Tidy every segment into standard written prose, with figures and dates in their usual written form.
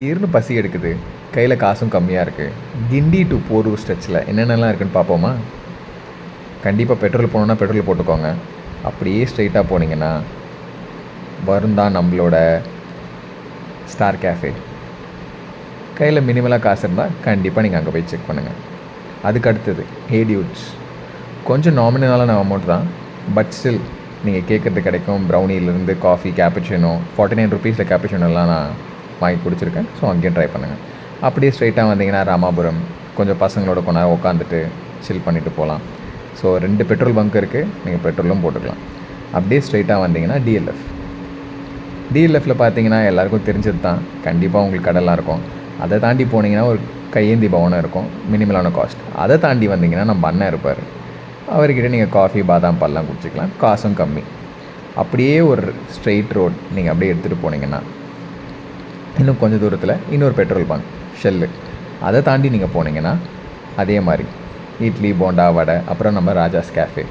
திடீர்னு பசி எடுக்குது, கையில் காசும் கம்மியாக இருக்குது. கிண்டி டு போரூர் ஸ்ட்ரெச்சில் என்னென்னலாம் இருக்குன்னு பார்ப்போமா? கண்டிப்பாக பெட்ரோல் போகணுன்னா பெட்ரோல் போட்டுக்கோங்க. அப்படியே ஸ்ட்ரைட்டாக போனீங்கன்னா வரும் தான் நம்மளோட ஸ்டார் கேஃபே. கையில் மினிமலாக காசு இருந்தால் கண்டிப்பாக நீங்கள் அங்கே போய் செக் பண்ணுங்கள். அதுக்கு அடுத்தது ஹேடியூட்ஸ். கொஞ்சம் நாமினலான அமௌண்ட் தான், பட் ஸ்டில் நீங்கள் கேட்குறது கிடைக்கும். ப்ரௌனிலேருந்து காஃபி, கேப்புச்சினோ 49 ருபீஸில் கேப்புச்சினோலாம் நான் வாங்கி குடிச்சிருக்கேன். ஸோ அங்கேயும் ட்ரை பண்ணுங்கள். அப்படியே ஸ்ட்ரைட்டாக வந்தீங்கன்னா ராமாபுரம், கொஞ்சம் பசங்களோட கொஞ்ச நேரம் உட்காந்துட்டு சில் பண்ணிவிட்டு போகலாம். ஸோ 2 பெட்ரோல் பங்க் இருக்குது, நீங்கள் பெட்ரோலும் போட்டுக்கலாம். அப்படியே ஸ்ட்ரைட்டாக வந்தீங்கன்னா டிஎல்எஃப்பில் பார்த்தீங்கன்னா எல்லாேருக்கும் தெரிஞ்சது தான், கண்டிப்பாக உங்களுக்கு கடைலாம் இருக்கும். அதை தாண்டி போனீங்கன்னா ஒரு கையேந்தி பவனம் இருக்கும், மினிமலான காஸ்ட். அதை தாண்டி வந்தீங்கன்னா நம்ம அண்ணன் இருப்பார், அவர்கிட்ட நீங்கள் காஃபி, பாதாம் பால்லாம் குடிச்சிக்கலாம், காசும் கம்மி. அப்படியே ஒரு ஸ்ட்ரெயிட் ரோட் நீங்கள் அப்படியே எடுத்துகிட்டு போனீங்கன்னா இன்னும் கொஞ்சம் தூரத்தில் இன்னொரு பெட்ரோல் பங்க் ஷெல்லு. அதை தாண்டி நீங்கள் போனீங்கன்னா அதே மாதிரி இட்லி, போண்டா, வடை, அப்புறம் நம்ம ராஜாஸ் கேஃபே.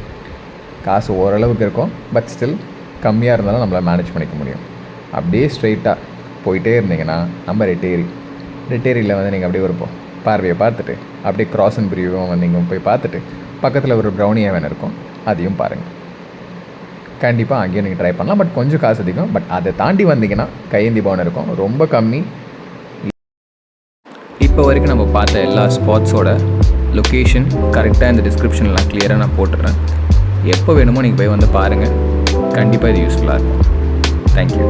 காசு ஓரளவுக்கு இருக்கும், பட் ஸ்டில் கம்மியாக இருந்தாலும் நம்மளால் மேனேஜ் பண்ணிக்க முடியும். அப்படியே ஸ்ட்ரெயிட்டாக போயிட்டே இருந்தீங்கன்னா நம்ம ரெட்டேரியில் வந்து நீங்கள் அப்படியே ஒரு பார்வையை பார்த்துட்டு அப்படியே கிராஸ் அண்ட் பிரிவும் வந்து நீங்கள் போய் பார்த்துட்டு பக்கத்தில் ஒரு ப்ரௌனி ஹெவன் இருக்கும், அதையும் பாருங்கள். கண்டிப்பாக அங்கேயும் நீங்கள் ட்ரை பண்ணலாம், பட் கொஞ்சம் காசு அதிகம். பட் அதை தாண்டி வந்தீங்கன்னா கையேந்தி பவன் இருக்கும், ரொம்ப கம்மி. இப்போ வரைக்கும் நம்ம பார்த்த எல்லா ஸ்பாட்ஸோட லொக்கேஷன் கரெக்டாக இந்த டிஸ்கிரிப்ஷனில் கிளியராக நான் போட்டுடுறேன். எப்போ வேணுமோ நீங்கள் போய் வந்து பாருங்கள், கண்டிப்பாக இது யூஸ்ஃபுல்லாக இருக்கும். தேங்க்யூ.